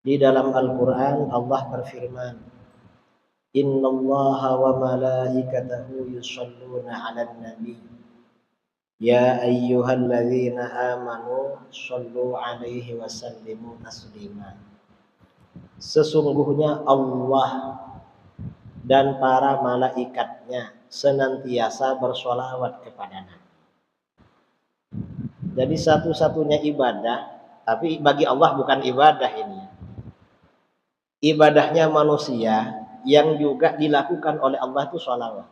Di dalam Al-Quran Allah berfirman, Innallaha wa malaikatahu yusholluna ala nabi. Ya ayyuhalladzina amanu shollu alaihi wa sallimu taslima. Sesungguhnya Allah dan para malaikatnya senantiasa bersolawat kepada Nabi. Jadi satu-satunya ibadah, tapi bagi Allah bukan ibadah ini. Ibadahnya manusia yang juga dilakukan oleh Allah itu sholawat.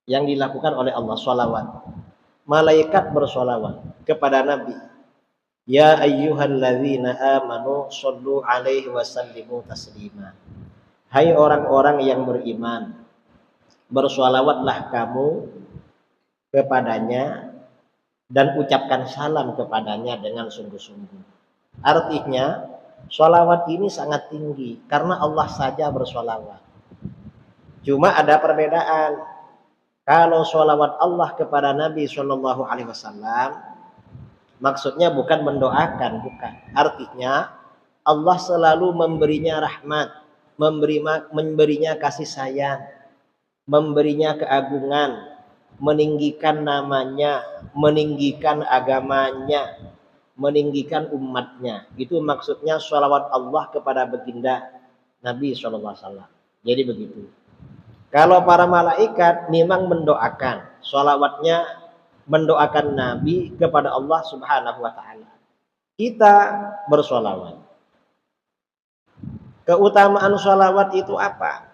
Yang dilakukan oleh Allah sholawat. Malaikat bersolawat kepada Nabi. Ya ayyuhalladzina amanu shollu alaihi wa sallimu taslima. Hai orang-orang yang beriman, bersolawatlah kamu kepadanya dan ucapkan salam kepadanya dengan sungguh-sungguh. Artinya sholawat ini sangat tinggi karena Allah saja bersolawat. Cuma ada perbedaan. Kalau sholawat Allah kepada Nabi Shallallahu Alaihi Wasallam, maksudnya bukan mendoakan, bukan. Artinya Allah selalu memberinya rahmat, memberinya kasih sayang, memberinya keagungan, meninggikan namanya, meninggikan agamanya, meninggikan umatnya. Itu maksudnya sholawat Allah kepada baginda Nabi SAW. Jadi begitu. Kalau para malaikat memang mendoakan, sholawatnya mendoakan Nabi kepada Allah Subhanahu wa Ta'ala. Kita bersolawat. Keutamaan sholawat itu apa?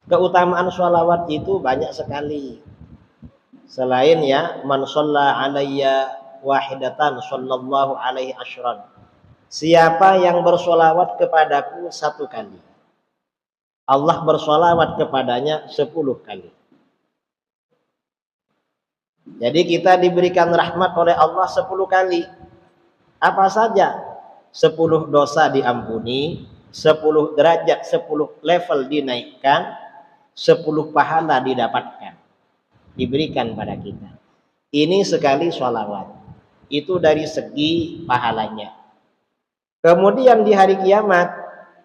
Keutamaan sholawat itu banyak sekali. Selain ya, man shalla alayya wahidatan sallallahu alaihi asyran. Siapa yang bersolawat kepadaku satu kali, Allah bersolawat kepadanya 10 kali. Jadi kita diberikan rahmat oleh Allah 10 kali. Apa saja? 10 dosa diampuni, 10 derajat, 10 level dinaikkan, 10 pahala didapatkan, diberikan pada kita. Ini sekali sholawat. Itu dari segi pahalanya. Kemudian di hari kiamat,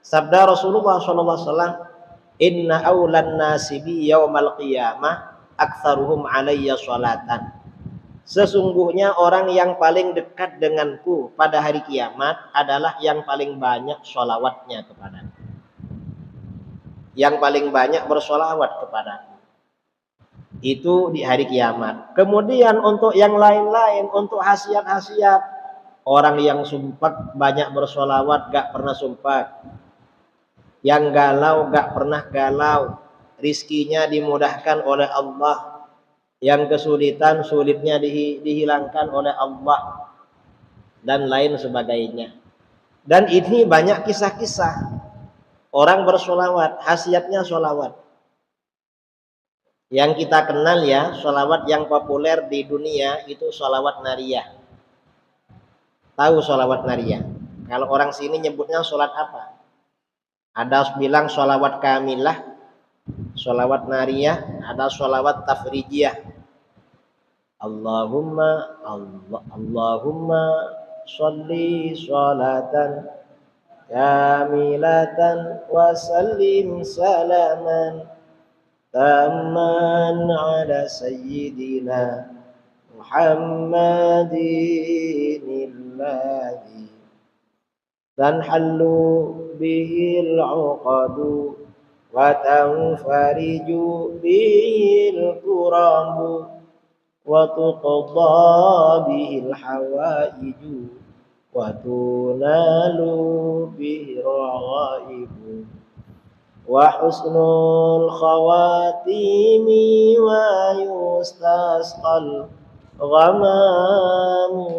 sabda Rasulullah SAW, Inna awlan nasi bi yaumal qiyamah aktsaruhum alayya sholatan. Sesungguhnya orang yang paling dekat denganku pada hari kiamat adalah yang paling banyak sholawatnya kepadaku. Yang paling banyak bersolawat kepadaku. Itu di hari kiamat. Kemudian untuk yang lain-lain, untuk hasiat-hasiat, orang yang sumpah banyak bersolawat gak pernah sumpah, yang galau gak pernah galau, rizkinya dimudahkan oleh Allah, yang kesulitan sulitnya dihilangkan oleh Allah, dan lain sebagainya. Dan ini banyak kisah-kisah orang bersolawat, khasiatnya solawat. Yang kita kenal ya, solawat yang populer di dunia itu solawat nariyah. Tahu solawat nariyah? Kalau orang sini nyebutnya solat apa? Ada bilang sholawat kamilah, sholawat nariyah, ada sholawat tafrijiyah. Allahumma sholli sholatan kamilatan wa sallim salaman tamman ala sayyidina Muhammadin alladhi tanhallu bihil uqadu wa tanfariju bihil kurabu wa tuqadha bihil hawaiju wa tunalu bihil ghaibu wa husnul khawatimi wa yustasqal ghamamu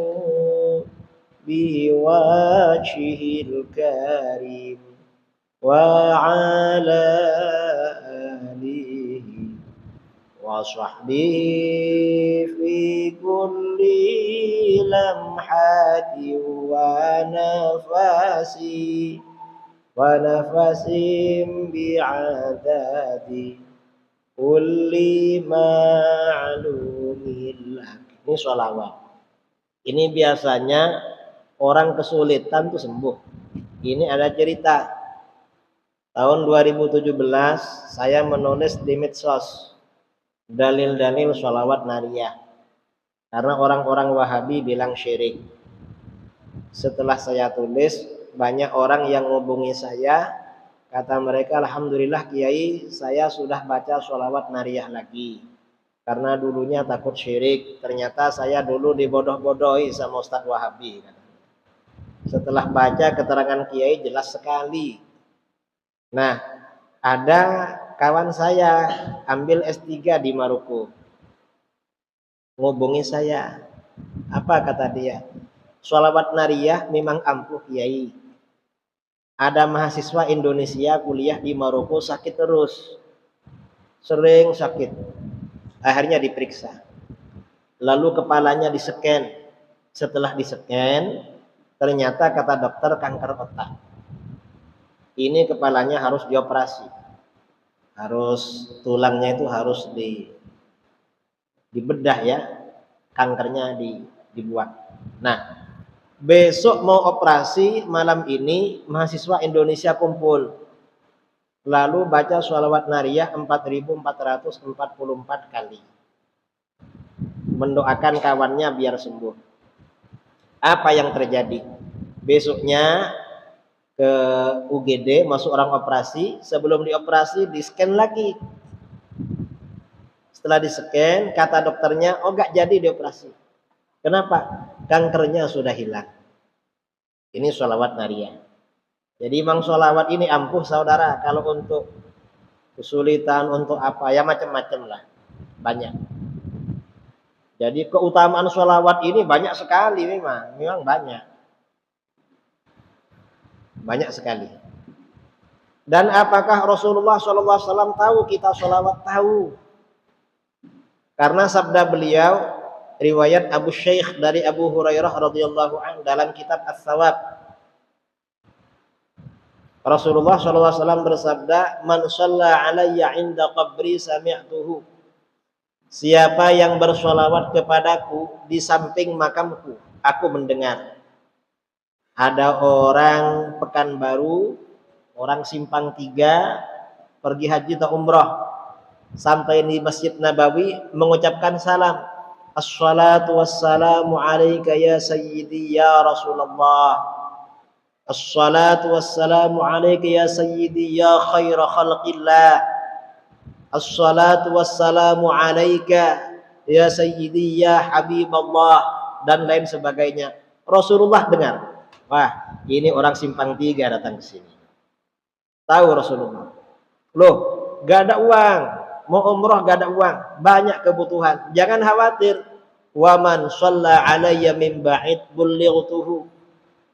biwajhil karim wa ala alihi wa sahbihi fi kulli lamhati wa nafasim bi'adadi kulli ma'lumil lak. Ini sholawat. Ini biasanya orang kesulitan tuh sembuh. Ini ada cerita. Tahun 2017 saya menulis di medsos dalil-dalil sholawat nariyah. Karena orang-orang Wahabi bilang syirik. Setelah saya tulis, banyak orang yang menghubungi saya. Kata mereka, alhamdulillah Kiai, saya sudah baca sholawat nariyah lagi. Karena dulunya takut syirik. Ternyata saya dulu dibodoh-bodohi sama Ustadz Wahabi. Setelah baca keterangan Kiai jelas sekali. Nah, ada kawan saya ambil S3 di Maroko. Ngubungi saya. Apa kata dia? Sholawat nariyah memang ampuh Kiai. Ada mahasiswa Indonesia kuliah di Maroko sakit terus. Sering sakit. Akhirnya diperiksa. Lalu kepalanya diseken. Setelah diseken, ternyata kata dokter kanker otak. Ini kepalanya harus dioperasi. Harus tulangnya itu harus dibedah ya. Kankernya dibuat. Nah, besok mau operasi, malam ini mahasiswa Indonesia kumpul. Lalu baca sholawat nariyah 4444 kali. Mendoakan kawannya biar sembuh. Apa yang terjadi? Besoknya ke UGD, masuk orang operasi. Sebelum dioperasi, di-scan lagi. Setelah di-scan, kata dokternya, oh gak jadi dioperasi. Kenapa? Kankernya sudah hilang. Ini sholawat nariyah. Jadi memang sholawat ini ampuh saudara. Kalau untuk kesulitan, untuk apa, ya macam-macam lah. Banyak. Jadi keutamaan sholawat ini banyak sekali memang. Memang banyak. Banyak sekali. Dan apakah Rasulullah SAW tahu kita sholawat? Tahu. Karena sabda beliau, riwayat Abu Syekh dari Abu Hurairah radhiyallahu anhu dalam kitab As-Sawab. Rasulullah SAW bersabda, "Man shalla alayya 'inda qabri sami'tuhu." Siapa yang bersholawat kepadaku di samping makamku, aku mendengar. Ada orang Pekanbaru, orang Simpang 3, pergi haji atau umrah, sampai di Masjid Nabawi mengucapkan salam, "Assalatu wassalamu alaika ya sayyidi ya Rasulullah. Assalatu wassalamu alaika ya sayyidi ya khaira khalqillah. Assalatu wassalamu alaika ya sayyidi ya habiballah," dan lain sebagainya. Rasulullah dengar. Wah, ini orang Simpang 3 datang ke sini. Tahu Rasulullah. Loh, gak ada uang. Mau umroh gak ada uang. Banyak kebutuhan. Jangan khawatir. Wa man shalla alayya min ba'id bullightuhu.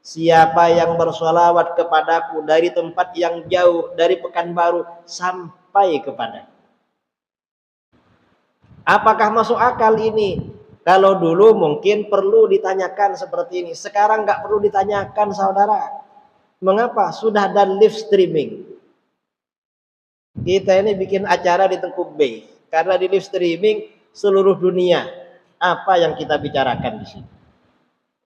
Siapa yang bersolawat kepadaku dari tempat yang jauh, dari Pekanbaru sampai kepada. Apakah masuk akal ini? Kalau dulu mungkin perlu ditanyakan seperti ini. Sekarang nggak perlu ditanyakan saudara. Mengapa? Sudah ada live streaming. Kita ini bikin acara di Tengku Bay. Karena di live streaming seluruh dunia. Apa yang kita bicarakan di sini?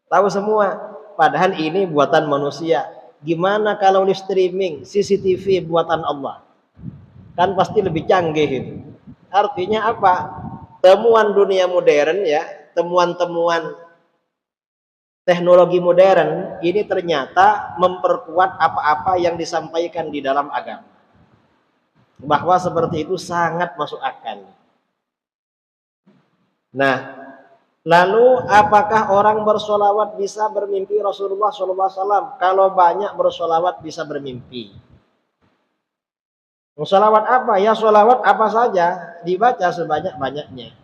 Tahu semua. Padahal ini buatan manusia. Gimana kalau live streaming CCTV buatan Allah? Kan pasti lebih canggih itu. Artinya apa? Temuan dunia modern ya, temuan-temuan teknologi modern ini ternyata memperkuat apa-apa yang disampaikan di dalam agama. Bahwa seperti itu sangat masuk akal. Nah, lalu apakah orang bersolawat bisa bermimpi? Rasulullah SAW kalau banyak bersolawat bisa bermimpi. Sholawat apa? Ya sholawat apa saja dibaca sebanyak-banyaknya.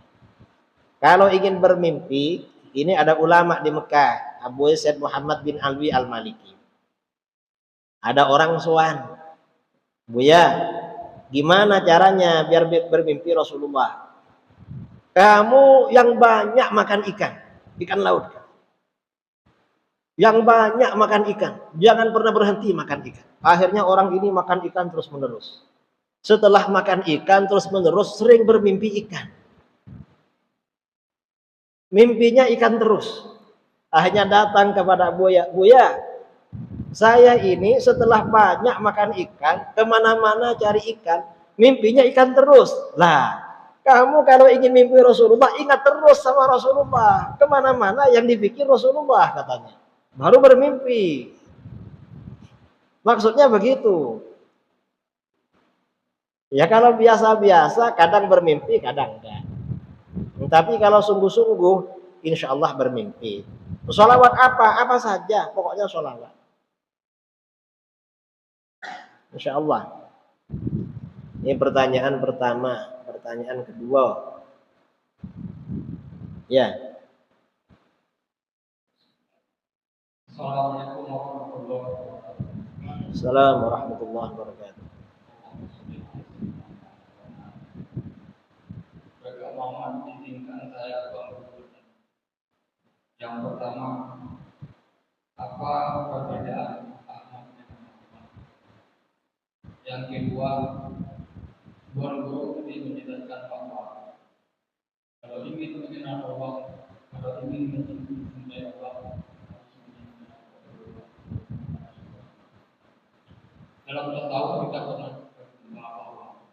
Kalau ingin bermimpi, ini ada ulama di Mekah, Abu Said Muhammad bin Alwi Al-Maliki. Ada orang sowan, Buya, gimana caranya biar bermimpi Rasulullah? Kamu yang banyak makan ikan, ikan laut. Yang banyak makan ikan, jangan pernah berhenti makan ikan. Akhirnya orang ini makan ikan terus menerus. Setelah makan ikan terus menerus sering bermimpi ikan. Mimpinya ikan terus. Akhirnya datang kepada Buya, Buya, saya ini setelah banyak makan ikan, kemana-mana cari ikan, mimpinya ikan terus. Lah, kamu kalau ingin mimpi Rasulullah, ingat terus sama Rasulullah. Kemana-mana yang dipikir Rasulullah katanya. Baru bermimpi. Maksudnya begitu. Ya kalau biasa-biasa, kadang bermimpi, kadang enggak. Tapi kalau sungguh-sungguh, insya Allah bermimpi. Sholawat apa? Apa saja, pokoknya sholawat. Insya Allah. Ini pertanyaan pertama. Pertanyaan kedua. Ya. Assalamualaikum warahmatullahi wabarakatuh. Assalamualaikum warahmatullahi wabarakatuh. Mohon izinkan saya yang pertama, apa perbedaan Ahmad dengan Muhammad? Yang kedua, guru tadi menjelaskan bahwa kalau ingin mengenal Allah, kalau ingin mencintai Allah, dalam tasawuf kita pernah bahwa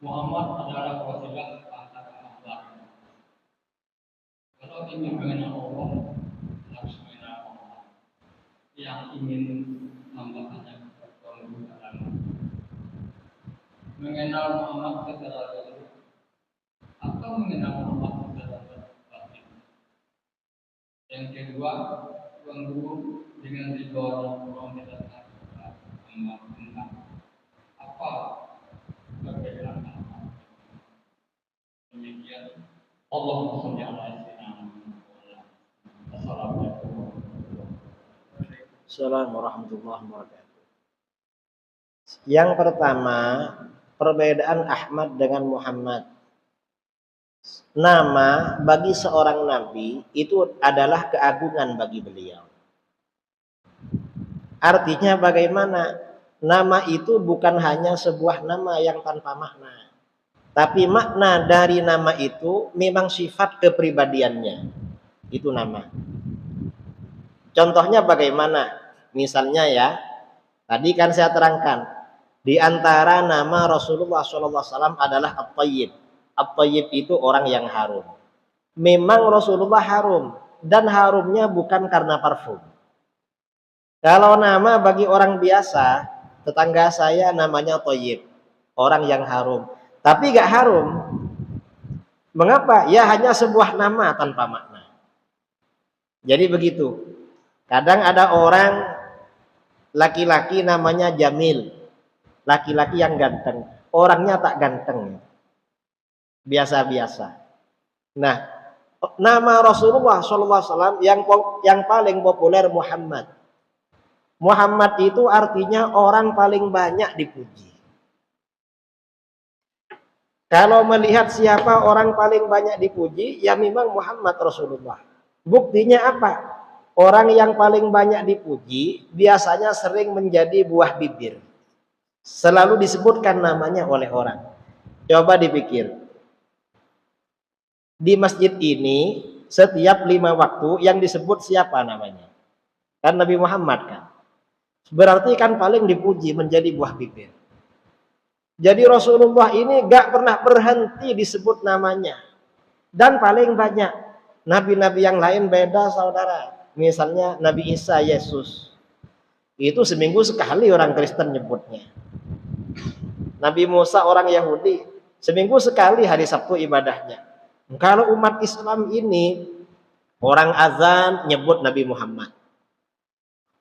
Muhammad adalah wasilah antara Allah. Kalau ingin mengenal Allah, harus mengenal Allah. Yang ingin tambahkannya dalam mengenal Muhammad secara zahir atau mengenal Muhammad secara batin. Yang kedua, guru dengan ridho Allah menjelaskan tentang apa perbedaan demikian. Allahumma sholli ala sayyidina Muhammad. Assalamualaikum warahmatullahi wabarakatuh. Yang pertama, perbedaan Ahmad dengan Muhammad. Nama bagi seorang nabi itu adalah keagungan bagi beliau. Artinya bagaimana? Nama itu bukan hanya sebuah nama yang tanpa makna. Tapi makna dari nama itu memang sifat kepribadiannya. Itu nama. Contohnya bagaimana? Misalnya ya, tadi kan saya terangkan, di antara nama Rasulullah SAW adalah At-Tayyib. At-Tayyib itu orang yang harum. Memang Rasulullah harum, dan harumnya bukan karena parfum. Kalau nama bagi orang biasa, tetangga saya namanya Thayyib, orang yang harum. Tapi gak harum. Mengapa? Ya hanya sebuah nama tanpa makna. Jadi begitu. Kadang ada orang laki-laki namanya Jamil, laki-laki yang ganteng, orangnya tak ganteng, biasa-biasa. Nah, nama Rasulullah SAW yang paling populer Muhammad. Muhammad itu artinya orang paling banyak dipuji. Kalau melihat siapa orang paling banyak dipuji, ya memang Muhammad Rasulullah. Buktinya apa? Orang yang paling banyak dipuji biasanya sering menjadi buah bibir. Selalu disebutkan namanya oleh orang. Coba dipikir. Di masjid ini setiap 5 waktu yang disebut siapa namanya? Kan Nabi Muhammad kan. Berarti kan paling dipuji menjadi buah bibir. Jadi Rasulullah ini gak pernah berhenti disebut namanya. Dan paling banyak. Nabi-nabi yang lain beda saudara. Misalnya Nabi Isa, Yesus. Itu seminggu sekali orang Kristen nyebutnya. Nabi Musa orang Yahudi. Seminggu sekali hari Sabtu ibadahnya. Kalau umat Islam ini, orang azan nyebut Nabi Muhammad.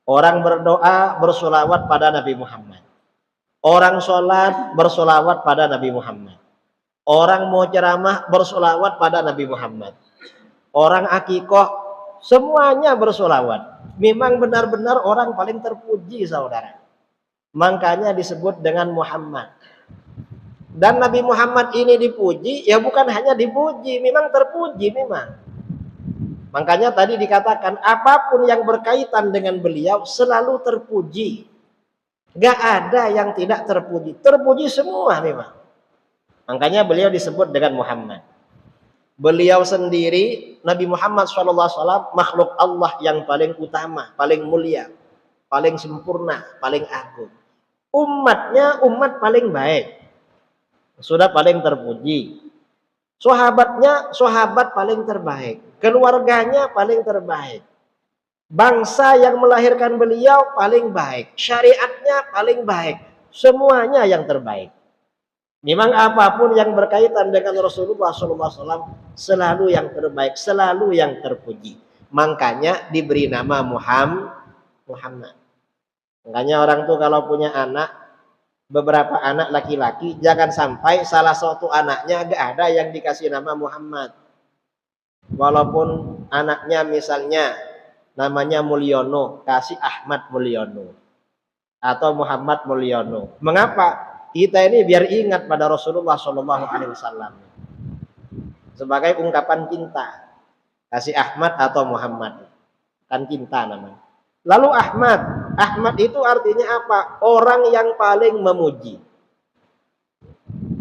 Orang berdoa bersolawat pada Nabi Muhammad. Orang sholat bersolawat pada Nabi Muhammad. Orang mau ceramah bersolawat pada Nabi Muhammad. Orang akikoh semuanya bersolawat. Memang benar-benar orang paling terpuji saudara. Makanya disebut dengan Muhammad. Dan Nabi Muhammad ini dipuji, ya bukan hanya dipuji, memang terpuji memang. Makanya tadi dikatakan apapun yang berkaitan dengan beliau selalu terpuji. Gak ada yang tidak terpuji. Terpuji semua memang. Makanya beliau disebut dengan Muhammad. Beliau sendiri Nabi Muhammad SAW makhluk Allah yang paling utama, paling mulia, paling sempurna, paling agung. Umatnya umat paling baik, sudah paling terpuji. Sahabatnya sahabat paling terbaik, keluarganya paling terbaik. Bangsa yang melahirkan beliau paling baik, syariatnya paling baik, semuanya yang terbaik. Memang apapun yang berkaitan dengan Rasulullah SAW selalu yang terbaik, selalu yang terpuji. Makanya diberi nama Muhammad. Makanya orang tuh kalau punya anak, beberapa anak laki-laki, jangan sampai salah satu anaknya gak ada yang dikasih nama Muhammad. Walaupun anaknya misalnya namanya Mulyono, kasih Ahmad Mulyono atau Muhammad Mulyono. Mengapa? Kita ini biar ingat pada Rasulullah SAW sebagai ungkapan cinta. Kasih Ahmad atau Muhammad, kan cinta namanya. Lalu Ahmad itu artinya apa? Orang yang paling memuji.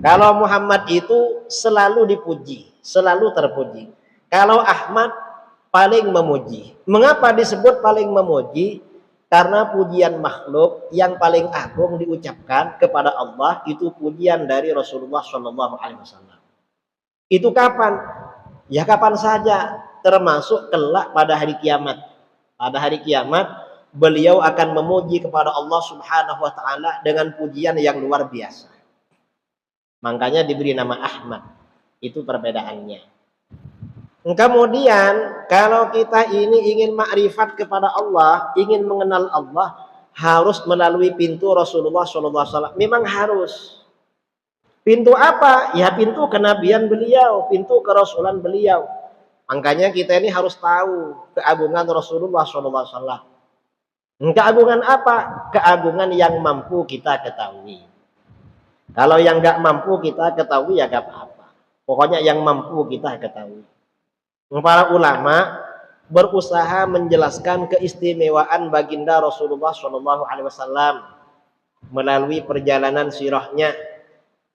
Kalau Muhammad itu selalu dipuji, selalu terpuji. Kalau Ahmad paling memuji. Mengapa disebut paling memuji? Karena pujian makhluk yang paling agung diucapkan kepada Allah itu pujian dari Rasulullah SAW. Itu kapan? Ya kapan saja, termasuk kelak pada hari kiamat. Pada hari kiamat beliau akan memuji kepada Allah Subhanahu wa taala dengan pujian yang luar biasa. Makanya diberi nama Ahmad. Itu perbedaannya. Kemudian kalau kita ini ingin makrifat kepada Allah, ingin mengenal Allah, harus melalui pintu Rasulullah SAW. Memang harus. Pintu apa? Ya pintu kenabian beliau, pintu kerasulan beliau. Makanya kita ini harus tahu keagungan Rasulullah SAW. Keagungan apa? Keagungan yang mampu kita ketahui. Kalau yang nggak mampu kita ketahui ya nggak apa-apa. Pokoknya yang mampu kita ketahui. Para ulama berusaha menjelaskan keistimewaan baginda Rasulullah SAW melalui perjalanan sirahnya.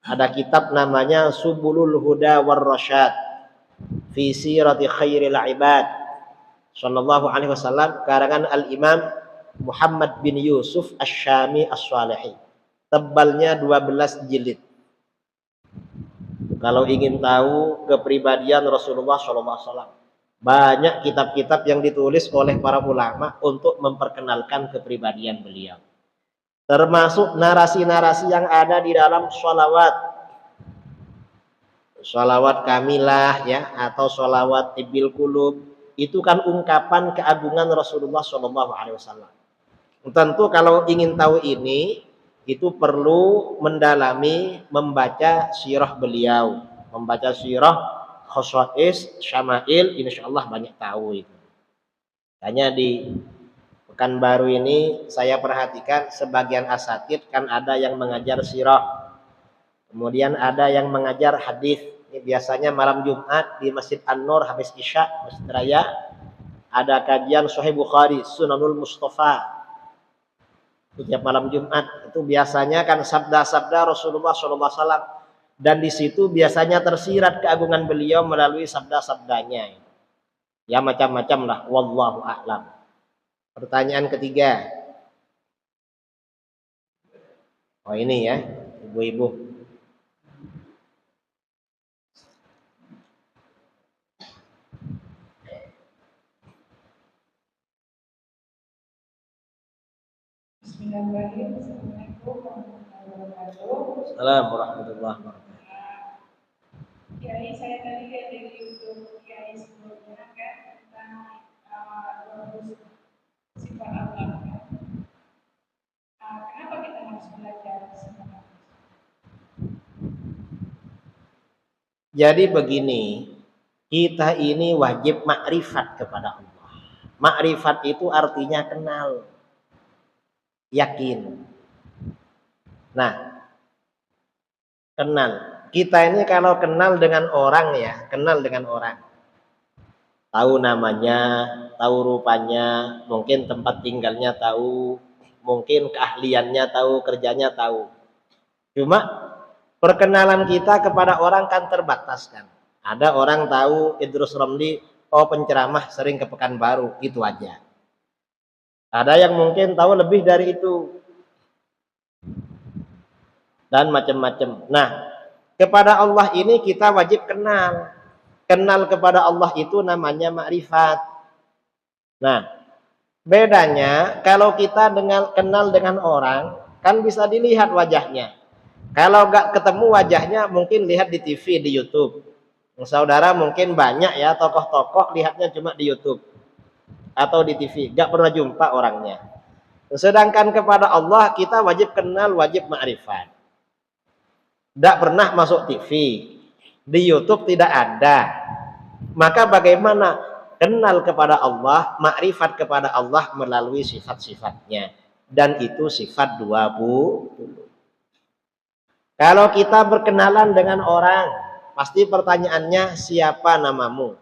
Ada kitab namanya Subulul Huda war Rasyad fi sirati khairil ibad sallallahu alaihi wasallam, karangan Al-Imam Muhammad bin Yusuf Asy-Syami As-Salihi. Tebalnya 12 jilid. Kalau ingin tahu kepribadian Rasulullah SAW, banyak kitab-kitab yang ditulis oleh para ulama untuk memperkenalkan kepribadian beliau. Termasuk narasi-narasi yang ada di dalam sholawat. Sholawat kamilah ya, atau sholawat tibil kulub. Itu kan ungkapan keagungan Rasulullah SAW. Tentu kalau ingin tahu ini, itu perlu mendalami membaca sirah beliau, membaca sirah khosais syama'il, insyaallah banyak tahu itu. Hanya di Pekanbaru ini saya perhatikan sebagian asatid kan ada yang mengajar sirah, kemudian ada yang mengajar hadis. Ini biasanya malam Jumat di Masjid An-Nur habis Isya, Masjid Raya, ada kajian Sahih Bukhari, Sunanul Mustafa. Setiap malam Jumat itu biasanya kan sabda-sabda Rasulullah SAW, dan di situ biasanya tersirat keagungan beliau melalui sabda-sabdanya. Ya macam-macam lah, wallahu a'lam. Pertanyaan ketiga. Oh ini ya, ibu-ibu. Bismillahirrahmanirrahim. Assalamualaikum warahmatullahi wabarakatuh. Assalamualaikum warahmatullahi wabarakatuh. Kiai, saya tadi lihat dari YouTube Kiai sebelumnya kan tentang 20 sifat Allah. Kenapa kita harus belajar sebenarnya? Jadi begini, kita ini wajib makrifat kepada Allah. Makrifat itu artinya kenal, yakin. Nah, kenal. Kita ini kalau kenal dengan orang ya, kenal dengan orang. Tahu namanya, tahu rupanya, mungkin tempat tinggalnya tahu, mungkin keahliannya tahu, kerjanya tahu. Cuma perkenalan kita kepada orang kan terbatas kan. Ada orang tahu Idrus Ramli, oh penceramah sering ke Pekanbaru, itu aja. Ada yang mungkin tahu lebih dari itu. Dan macam-macam. Nah, kepada Allah ini kita wajib kenal. Kenal kepada Allah itu namanya makrifat. Nah, bedanya kalau kita kenal dengan orang, kan bisa dilihat wajahnya. Kalau nggak ketemu wajahnya, mungkin lihat di TV, di YouTube. Saudara mungkin banyak ya tokoh-tokoh lihatnya cuma di YouTube atau di TV, nggak pernah jumpa orangnya. Sedangkan kepada Allah kita wajib kenal, wajib makrifat. Nggak pernah masuk TV, di YouTube tidak ada. Maka bagaimana kenal kepada Allah, makrifat kepada Allah melalui sifat-sifatnya, dan itu sifat 20. Kalau kita berkenalan dengan orang, pasti pertanyaannya siapa namamu,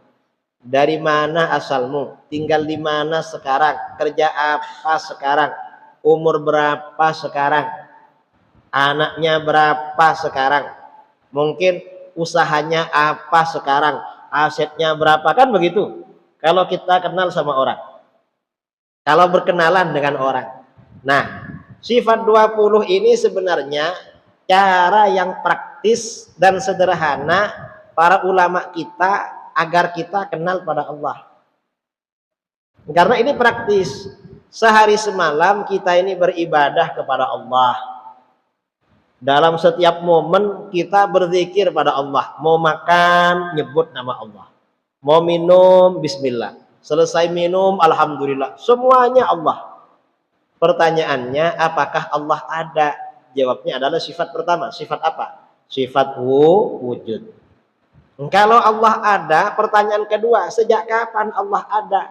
dari mana asalmu, tinggal di mana sekarang, kerja apa sekarang, umur berapa sekarang, anaknya berapa sekarang, mungkin usahanya apa sekarang, asetnya berapa, kan begitu. Kalau kita kenal sama orang, kalau berkenalan dengan orang. Nah, sifat 20 ini sebenarnya cara yang praktis dan sederhana para ulama kita agar kita kenal pada Allah. Karena ini praktis. Sehari semalam kita ini beribadah kepada Allah. Dalam setiap momen kita berzikir pada Allah. Mau makan, nyebut nama Allah. Mau minum, bismillah. Selesai minum, alhamdulillah. Semuanya Allah. Pertanyaannya, apakah Allah ada? Jawabnya adalah sifat pertama. Sifat apa? Sifat wujud. Kalau Allah ada, pertanyaan kedua, sejak kapan Allah ada?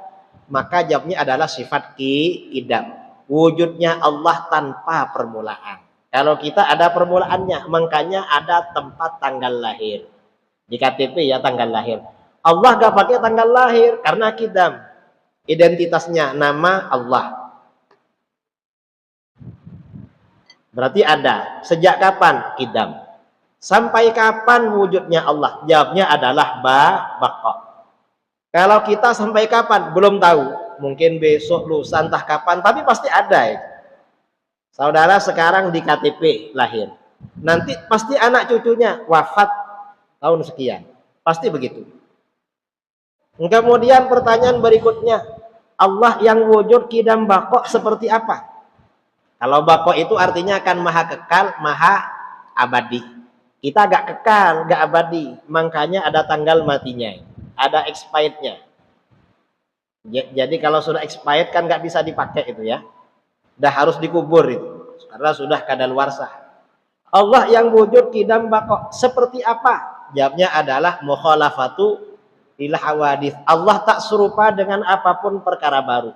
Maka jawabnya adalah sifat qidam. Wujudnya Allah tanpa permulaan. Kalau kita ada permulaannya, makanya ada tempat tanggal lahir. Di KTP ya tanggal lahir. Allah gak pakai tanggal lahir karena qidam. Identitasnya nama Allah. Berarti ada. Sejak kapan? Qidam. Sampai kapan wujudnya Allah? Jawabnya adalah baqa. Kalau kita sampai kapan? Belum tahu. Mungkin besok, lusa, entah kapan. Tapi pasti ada. Saudara sekarang di KTP lahir. Nanti pasti anak cucunya wafat tahun sekian. Pasti begitu. Kemudian pertanyaan berikutnya. Allah yang wujud qidam baqa seperti apa? Kalau bako itu artinya akan maha kekal, maha abadi. Kita gak kekal, gak abadi. Makanya ada tanggal matinya. Ada expirednya. Jadi kalau sudah expired kan gak bisa dipakai itu ya. Udah harus dikubur itu. Karena sudah kadaluarsa. Allah yang wujud qidam bako. Seperti apa? Jawabnya adalah mukhalafatu lil hawadits. Allah tak serupa dengan apapun perkara baru.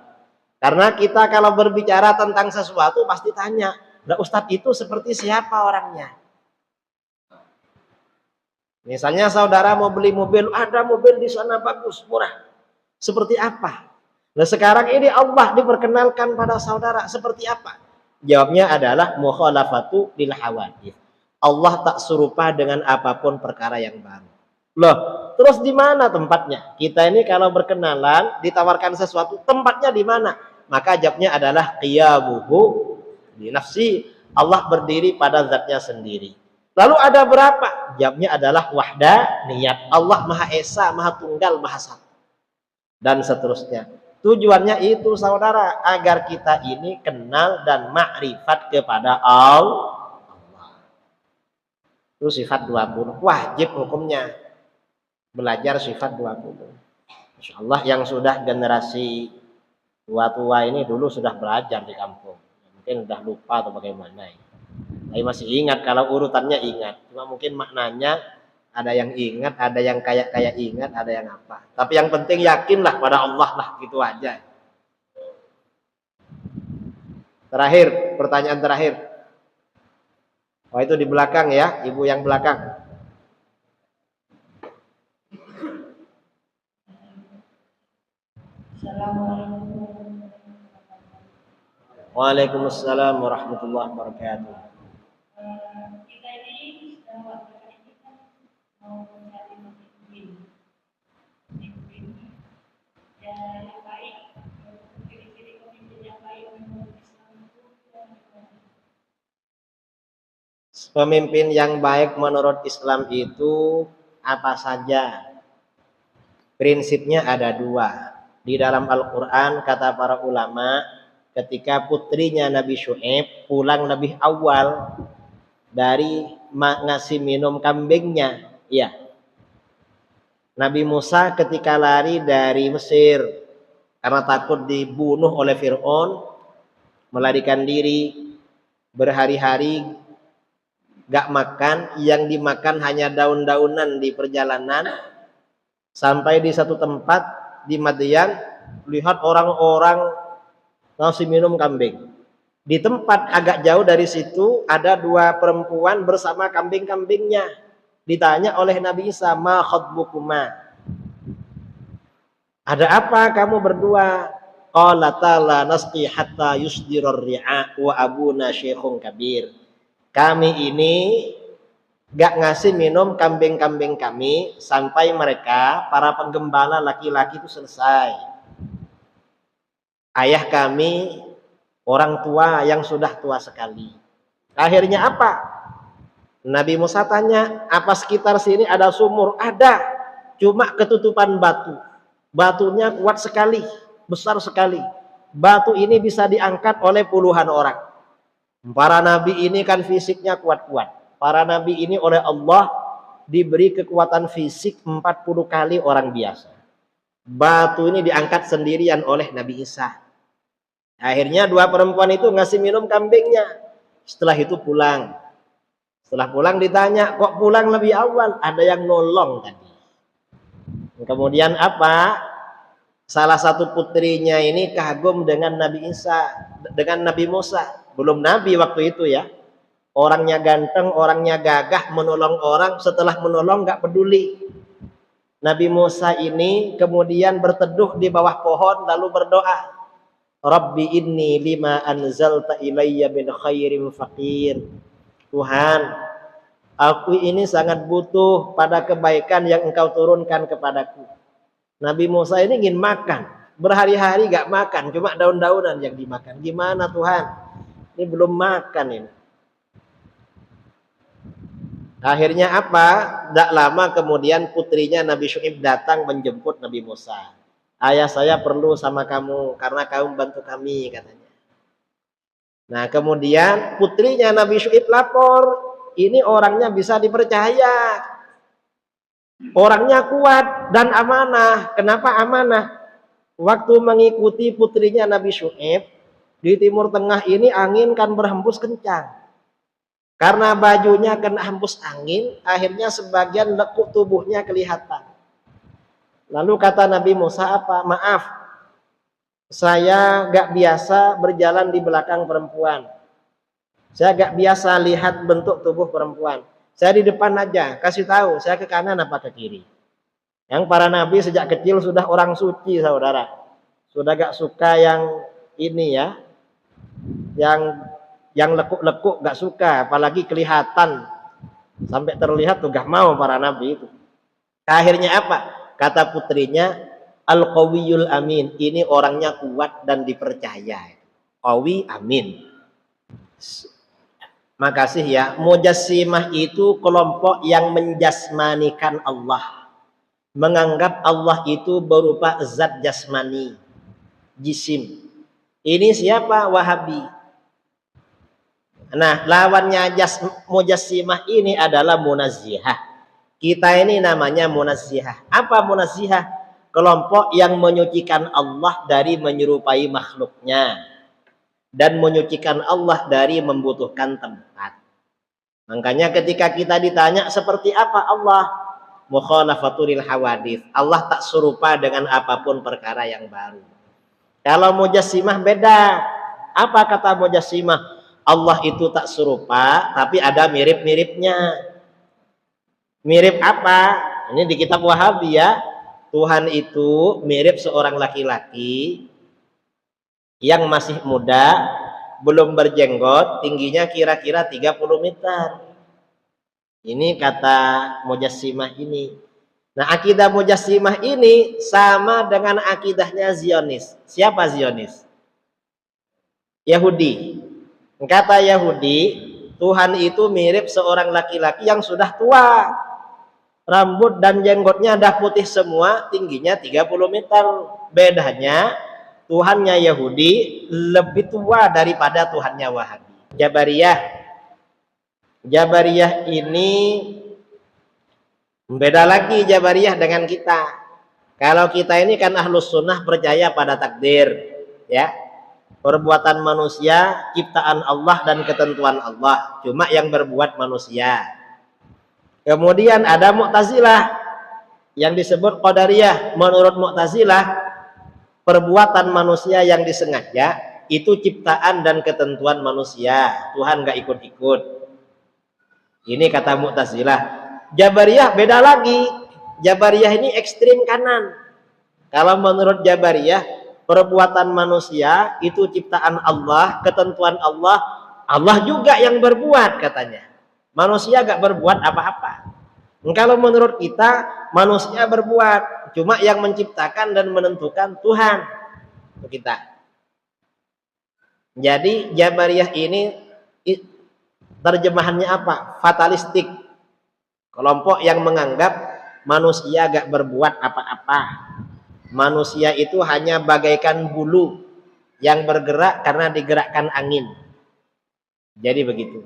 Karena kita kalau berbicara tentang sesuatu pasti tanya, nah Ustadz itu seperti siapa orangnya? Misalnya saudara mau beli mobil, ada mobil di sana bagus, murah. Seperti apa? Nah sekarang ini Allah diperkenalkan pada saudara, seperti apa? Jawabnya adalah mukhalafatu lil hawadits. Allah tak serupa dengan apapun perkara yang baru. Loh, terus di mana tempatnya? Kita ini kalau berkenalan, ditawarkan sesuatu, tempatnya di mana? Maka jawabnya adalah qiyamuhu bi nafsi. Allah berdiri pada zatnya sendiri. Lalu ada berapa? Jawabnya adalah wahdaniyat. Allah Maha Esa, Maha Tunggal, Maha Satu. Dan seterusnya. Tujuannya itu saudara, agar kita ini kenal dan makrifat kepada Allah. Itu sifat 20. Wajib hukumnya. Belajar sifat 20. Insyaallah yang sudah generasi tua-tua ini dulu sudah belajar di kampung. Mungkin sudah lupa atau bagaimana. Tapi masih ingat, kalau urutannya ingat. Cuma mungkin maknanya ada yang ingat, ada yang kayak ingat, ada yang apa. Tapi yang penting yakinlah pada Allah lah, gitu aja. Terakhir, pertanyaan terakhir. Oh itu di belakang ya, ibu yang belakang. Waalaikumsalam warahmatullahi wabarakatuh. Kita ini sedang waktu ini kan mau mencari pemimpin. Pemimpin yang baik menurut Islam itu apa saja? Prinsipnya ada dua. Di dalam Al-Quran kata para ulama, ketika putrinya Nabi Syuaib pulang lebih awal dari ngasih minum kambingnya, ya. Nabi Musa ketika lari dari Mesir karena takut dibunuh oleh Fir'aun, melarikan diri berhari-hari gak makan, yang dimakan hanya daun-daunan di perjalanan. Sampai di satu tempat di Madian, lihat orang-orang ngasih minum kambing. Di tempat agak jauh dari situ ada dua perempuan bersama kambing-kambingnya. Ditanya oleh Nabi Isa, ma khatbukuma? Ada apa kamu berdua? Qalata la nasqi hatta yusdirar ri'a wa abuna syekhun kabir. Kami ini gak ngasih minum kambing-kambing kami sampai mereka, para penggembala laki-laki itu selesai. Ayah kami orang tua yang sudah tua sekali. Akhirnya apa? Nabi Musa tanya, apa sekitar sini ada sumur? Ada, cuma ketutupan batu. Batunya kuat sekali, besar sekali. Batu ini bisa diangkat oleh puluhan orang. Para nabi ini kan fisiknya kuat-kuat. Para nabi ini oleh Allah diberi kekuatan fisik 40 kali orang biasa. Batu ini diangkat sendirian oleh Nabi Isa. Akhirnya dua perempuan itu ngasih minum kambingnya. Setelah itu pulang. Setelah pulang ditanya, kok pulang lebih awal? Ada yang nolong tadi. Kemudian apa? Salah satu putrinya ini kagum dengan Nabi Isa, dengan Nabi Musa. Belum Nabi waktu itu ya. Orangnya ganteng, orangnya gagah, menolong orang. Setelah menolong gak peduli. Nabi Musa ini kemudian berteduh di bawah pohon lalu berdoa, Rabbi inni lima anzalta ilayya min khairin faqir. Tuhan, aku ini sangat butuh pada kebaikan yang engkau turunkan kepadaku. Nabi Musa ini ingin makan, berhari-hari gak makan, cuma daun-daunan yang dimakan. Gimana Tuhan? Ini belum makan ini. Akhirnya apa? Tidak lama kemudian putrinya Nabi Syuaib datang menjemput Nabi Musa. Ayah saya perlu sama kamu karena kamu bantu kami, katanya. Nah kemudian putrinya Nabi Syuaib lapor, ini orangnya bisa dipercaya. Orangnya kuat dan amanah. Kenapa amanah? Waktu mengikuti putrinya Nabi Syuaib, di Timur Tengah ini angin kan berhembus kencang. Karena bajunya kena hembus angin, akhirnya sebagian lekuk tubuhnya kelihatan. Lalu kata Nabi Musa apa? Maaf, saya gak biasa berjalan di belakang perempuan. Saya gak biasa lihat bentuk tubuh perempuan. Saya di depan aja, kasih tahu saya ke kanan apa ke kiri. Yang para nabi sejak kecil sudah orang suci, saudara. Sudah gak suka yang ini ya, yang lekuk-lekuk gak suka, apalagi kelihatan sampai terlihat tuh gak mau para nabi itu. Akhirnya apa? Kata putrinya, Al-Qawiyul Amin, ini orangnya kuat dan dipercaya. Qawi amin. Makasih ya. Mujassimah itu kelompok yang menjasmanikan Allah, menganggap Allah itu berupa zat jasmani, jisim. Ini siapa? Wahabi. Nah, lawannya mujassimah ini adalah munazzihah. Kita ini namanya munazzihah. Apa munazzihah? Kelompok yang menyucikan Allah dari menyerupai makhluknya dan menyucikan Allah dari membutuhkan tempat. Makanya ketika kita ditanya seperti apa Allah, mukhalafatul hawadits. Allah tak serupa dengan apapun perkara yang baru. Kalau mujassimah beda. Apa kata mujassimah? Allah itu tak serupa, tapi ada mirip-miripnya. Mirip apa? Ini di kitab Wahabi ya. Tuhan itu mirip seorang laki-laki yang masih muda, belum berjenggot, tingginya kira-kira 30 meter. Ini kata Mujassimah ini. Nah, akidah Mujassimah ini sama dengan akidahnya Zionis. Siapa Zionis? Yahudi. Kata Yahudi, Tuhan itu mirip seorang laki-laki yang sudah tua. Rambut dan jenggotnya dah putih semua, tingginya 30 meter. Bedanya Tuhannya Yahudi lebih tua daripada Tuhannya Wahabi. Jabariyah ini beda lagi Jabariyah dengan kita. Kalau kita ini kan ahlus sunnah percaya pada takdir, ya. Perbuatan manusia ciptaan Allah dan ketentuan Allah, cuma yang berbuat manusia. Kemudian ada Mu'tazilah yang disebut Qadariyah. Menurut Mu'tazilah, perbuatan manusia yang disengaja itu ciptaan dan ketentuan manusia. Tuhan gak ikut-ikut. Ini kata Mu'tazilah. Jabariyah beda lagi. Jabariyah ini ekstrim kanan. Kalau menurut Jabariyah, perbuatan manusia itu ciptaan Allah, ketentuan Allah. Allah juga yang berbuat katanya. Manusia gak berbuat apa-apa. Kalau menurut kita, manusia berbuat. Cuma yang menciptakan dan menentukan Tuhan. Untuk kita. Jadi Jabariyah ini terjemahannya apa? Fatalistik. Kelompok yang menganggap manusia gak berbuat apa-apa. Manusia itu hanya bagaikan bulu yang bergerak karena digerakkan angin. Jadi begitu.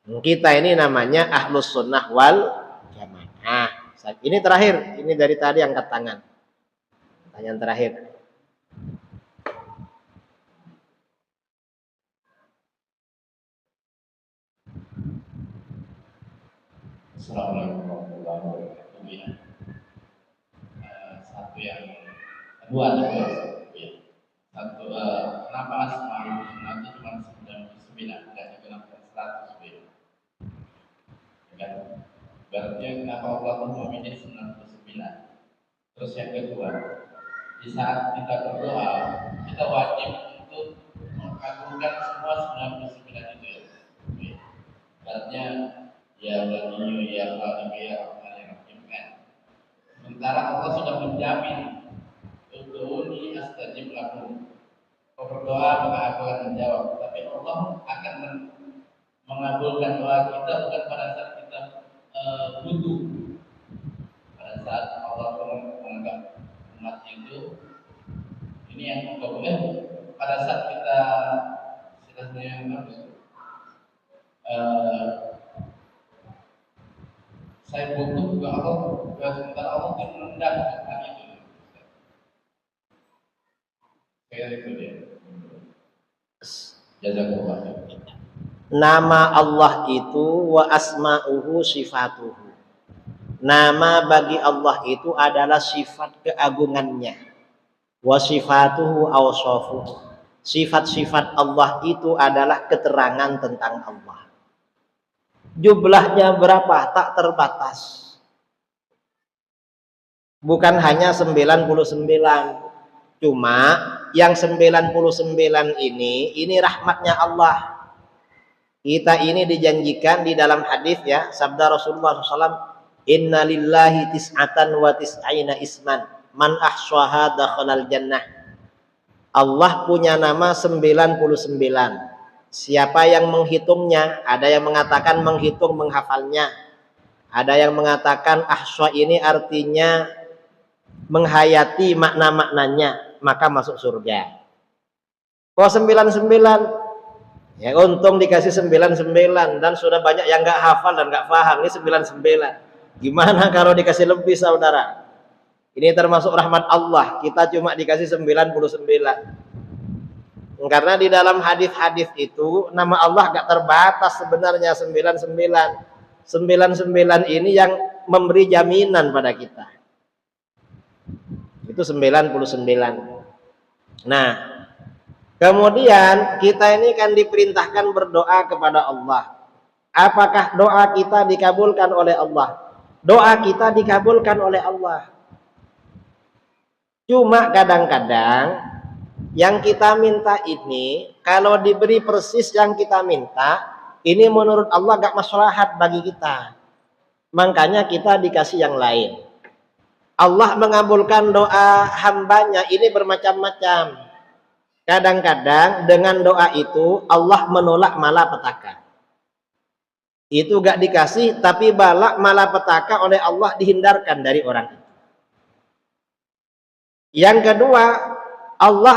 Kita ini namanya ahlus sunnah wal jamaah. Ini terakhir, ini dari tadi angkat tangan. Pertanyaan terakhir. Assalamualaikum warahmatullahi wabarakatuh. Ya. Satu yang kedua ya. Satu, kenapa Asmaul Husna itu cuma 99, tidak digunakan 100 ya. Kan? Berarti kenapa Allah memilih 99? Terus yang kedua, di saat kita berdoa, kita wajib untuk mengagungkan semua 99 itu ya. Berarti ya Ghani, ya Ghani, ya Rahim kan. Sementara Allah sudah menjamin ud'uni astajib lakum. Kau berdoa maka aku akan menjawab. Tapi Allah akan mengabulkan doa kita bukan pada saat kita butuh. Pada saat Allah menganggap umat itu ini yang boleh. Pada saat kita istilahnya saya butuh juga Allah, sementara Allah itu merendahkan itu. Kayak itu dia. Jazakallah. Nama Allah itu wa asma'uhu sifatuhu. Nama bagi Allah itu adalah sifat keagungannya. Wa sifatuhu awsafuhu. Sifat-sifat Allah itu adalah keterangan tentang Allah. Jumlahnya berapa? Tak terbatas. Bukan hanya 99. Cuma yang 99 ini rahmatnya Allah. Kita ini dijanjikan di dalam hadis ya, sabda Rasulullah SAW, Inna lillahi tis'atan wa tis'aina isman, man ahswaha dakhalal jannah. Allah punya nama 99. Siapa yang menghitungnya? Ada yang mengatakan menghitung, menghafalnya. Ada yang mengatakan ahswa ini artinya menghayati makna-maknanya, maka masuk surga. Kok 99? Ya untung dikasih 99 dan sudah banyak yang nggak hafal dan nggak paham. Ini 99. Gimana kalau dikasih lebih saudara? Ini termasuk rahmat Allah. Kita cuma dikasih 99. Karena di dalam hadis-hadis itu nama Allah gak terbatas sebenarnya 99. 99 ini yang memberi jaminan pada kita. Itu 99. Nah, kemudian kita ini kan diperintahkan berdoa kepada Allah. Apakah doa kita dikabulkan oleh Allah? Doa kita dikabulkan oleh Allah. Cuma kadang-kadang yang kita minta ini, kalau diberi persis yang kita minta, ini menurut Allah gak maslahat bagi kita. Makanya kita dikasih yang lain. Allah mengabulkan doa hambanya ini bermacam-macam. Kadang-kadang dengan doa itu Allah menolak malapetaka. itu gak dikasih, tapi balak malapetaka oleh Allah dihindarkan dari orang itu. Yang kedua, Allah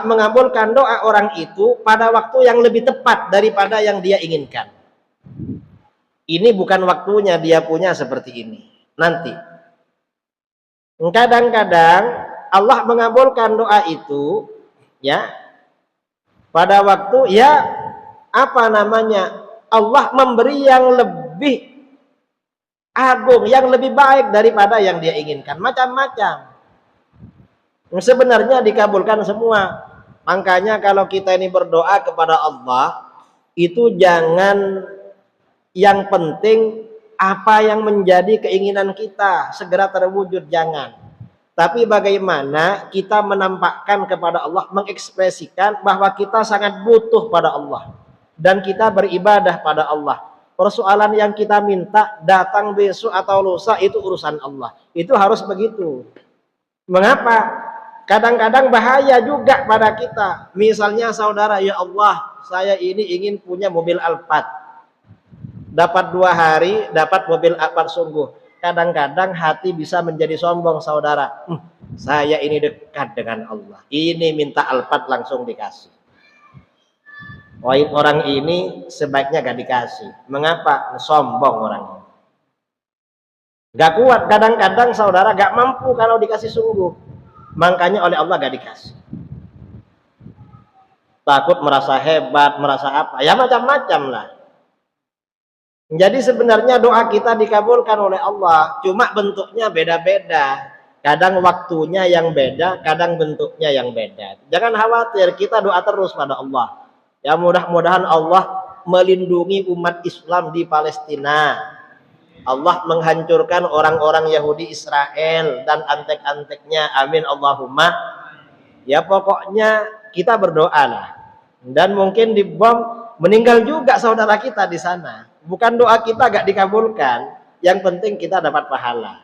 mengabulkan doa orang itu pada waktu yang lebih tepat daripada yang dia inginkan. Ini bukan waktunya dia punya seperti ini. Nanti. Kadang-kadang Allah mengabulkan doa itu ya pada waktu Allah memberi yang lebih agung, yang lebih baik daripada yang dia inginkan. Macam-macam. Sebenarnya dikabulkan semua. Makanya kalau kita ini berdoa kepada Allah, itu jangan yang penting apa yang menjadi keinginan kita segera terwujud, jangan. Tapi bagaimana kita menampakkan kepada Allah, mengekspresikan bahwa kita sangat butuh pada Allah dan kita beribadah pada Allah. Persoalan yang kita minta datang besok atau lusa itu urusan Allah. Itu harus begitu. Mengapa? Kadang-kadang bahaya juga pada kita. Misalnya saudara, ya Allah, saya ini ingin punya mobil Alphard. Dapat 2 hari, dapat mobil Alphard sungguh. Kadang-kadang hati bisa menjadi sombong saudara. Saya ini dekat dengan Allah. Ini minta Alphard langsung dikasih. Orang ini sebaiknya gak dikasih. Mengapa? Sombong orang ini. Gak kuat. Kadang-kadang saudara gak mampu kalau dikasih sungguh. Makanya oleh Allah gak dikasih. Takut merasa hebat, merasa apa. Ya macam-macam lah. Jadi sebenarnya doa kita dikabulkan oleh Allah, cuma bentuknya beda-beda. Kadang waktunya yang beda, kadang bentuknya yang beda. Jangan khawatir, kita doa terus pada Allah. Ya mudah-mudahan Allah melindungi umat Islam di Palestina. Allah menghancurkan orang-orang Yahudi Israel dan antek-anteknya. Amin Allahumma. Ya pokoknya kita berdoa lah. Dan mungkin dibom meninggal juga saudara kita di sana. Bukan doa kita gak dikabulkan, yang penting kita dapat pahala.